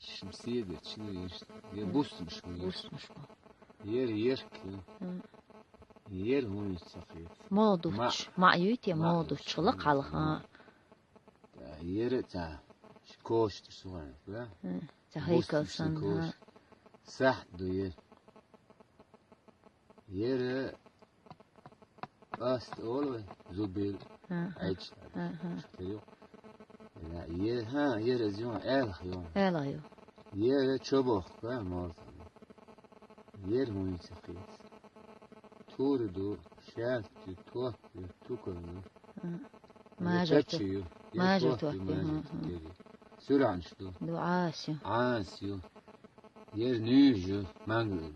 şemsiye de çiğ işte. Yer busmuş bu. Busmuş bu. Yer ki. Yer onu sakıyor. Moduç. Ma'yut ya moduç. Çılık halı ha. Yer ta. Koştu soğan. La. Zahaykalsan ha. Sahdu yer. Yer ast oğlu zubil. Aç. Yer ezyon el hayvan. El ayo. Yer çabuk ha mort. Yer onu sakıyor. Turdu, şerti, tuhtu, tukuldu. Majortu. Majortu. Sürançtu. Duasyo. Asyo. Yer nüjü, manglı.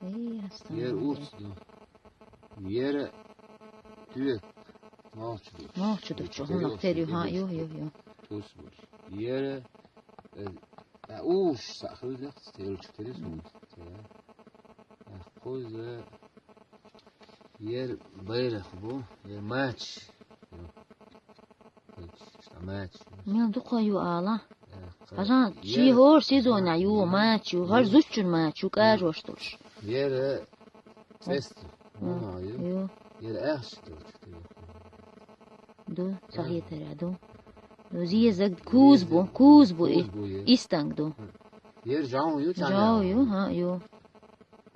İyi hasta. Yer uçtu. Yer tüyek. Mahçudu. Mahçudu. Çoğunluk teriyor ha. Yok. Tusmuş. Yer uç sakılacak. Teriyor sonuç. Koza yer bayrak bu. Yer maç. İşte maç. Ne dukayu ala. Ajan çi hor sezona yu maç yu har zuçun maç yu kar hoştur. Yer test. Yo. Yer ahştır. Do sahi terado. Do ziye zag kuz bu istang do. Yer jao yu çan. Jao yu ha yo.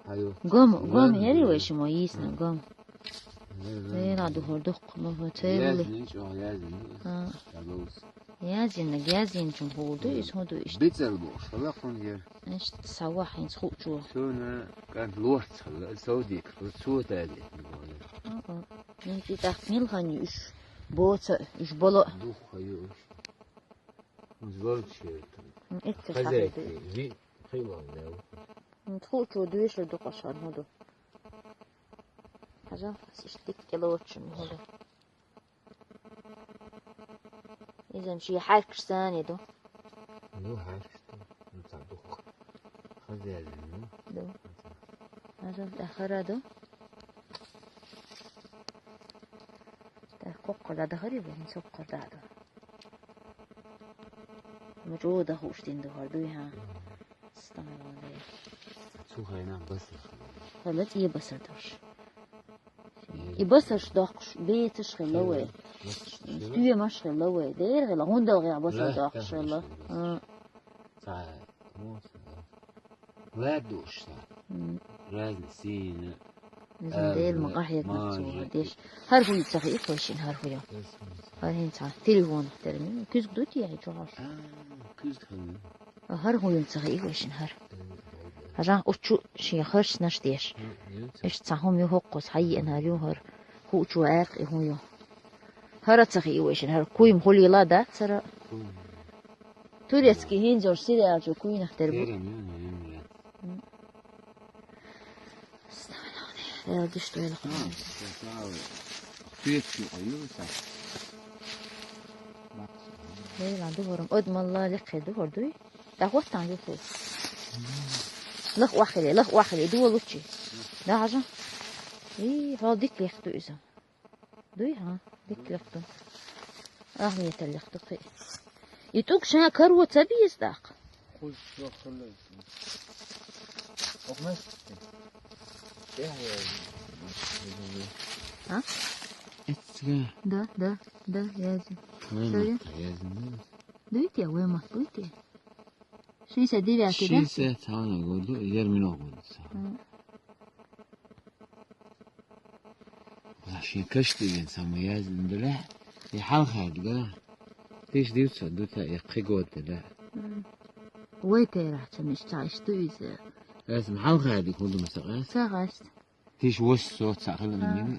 Hayo. Gom yeri veşim o yisna gom. Zeyna duhurduk mu tevli. Yazın hiç o yazın. Ha. Yalnız. Yazın çünkü oldu ishodu işte. Bitel boş. Allah kon yer. İşte savahin sıkıcı. Sonra kan lort Saudi su tadi. Ne ki tahmil hani üç boğça üç bolo. Duh hayo. Zor şey. Etti Kazek. sahibi. Vi hayvan ya. Sıkıcı düğüşle dukaşan hodu. Ajan işlik keloçum hodu. İzem şey her kırsan yedu. Nu harçtı. Nu taduh. Kazek. Do. Ajan daharado. Kokkorda da haribo sokkorda da. Mojoda hoştin de hardu ha. Stamilande. Suhayna basır. Halat iyi basırdır. İyi basır dağış beytiş xelawe. Stüye maş xelawe. Değer xela honda gaya basır dağış xela. Ta. Vaduş. Razli sine. Nizam değil maqahiyat nafsu deş. Her huyu tsaxi koşin her huyu. Her hin ta telefon terimi. Küz gdut ya çoğaş. Küz xelin. Her huyu tsaxi koşin her. Ajan uçu şey hırs naş deş. İş tsahum yu hoqqos hayy enaryu her. Uçu aq huyu. Her tsaxi koşin her kuyum holila da tsara. Tureski hinjor sire arju kuyun terimi. Ja, dus wel. Nee, laat de vorm. Odmalla lekker de vorm doe. Daar wordt dan je lag wachtelen, doe wel uitje. Daar ga je. Hé, haal dik licht doe ze. Doe ha, dik licht doe. Ah, niet te licht doe. Je toch zijn kar wat heb je daar? Goed, zo geluid. Of niet? Ha? Etga. Da, yazın. Söyle. Duyt ya, vema, duyt ya. Şiyse dili akide. Şiyse tane oldu, 20 oldu. Şimdi kaç diyen sama yazın dile. Hal hadla. Diş diyorsa duta yakıgod dile. Wete rahatım işte duyze. Lazım hal hadi kullu mesela. Sağast. Diş وش صوت ساخن من.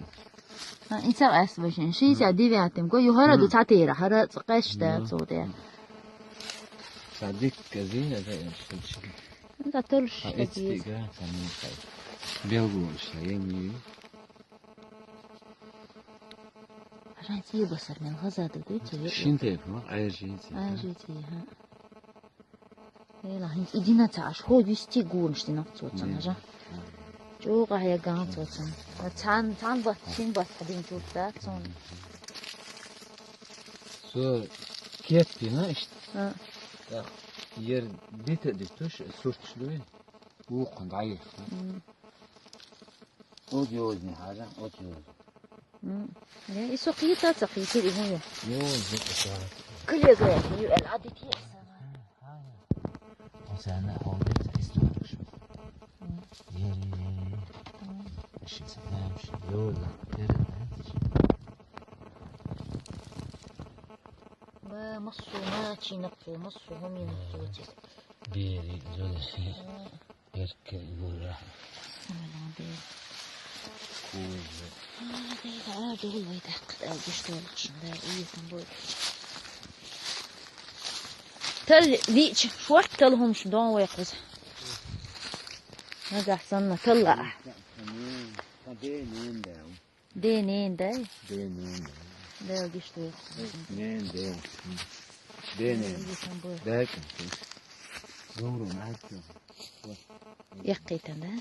İnsan asbışın. Şiyse dili atem ko yuhara du tatira hara qashta soda. صديق كذي هذا ايش. انت ترش. استيقا كمان طيب. بيلغوش يعني. عشان تجيب بصر من غزة دوتي. شين تفهم عايشين. عايشين ها. يلا هنت إدينا تعش هو يستيقون شتنا تصوتنا جا. جو قاعد قاعد تصوتنا. تان بس شين بس حدين شوف ده تصون. سو كيف بينا إيش؟ yer dituş sürtüşlüğü. Bu ضعيف. O diyor ne haza, o diyor. لا سقيتها سقيتي هي Yok, yok. كل يقرأ العادة هي O sene oldu da istiyormuş. Yeri. Eşit sevmemiş. Yola. ما مصوا ما شي نقصوا مصوا هم ينقصوا وجه Biri zor. Erkek burada. Kuzu. هذا عادي والله يدق بيشتغل شنو ايه سنبول تل ديش شوات تلهم شدون ويقز هذا احسن طلع دينين داي ده بيشتغل ده. Doğru mu? يقيتن ده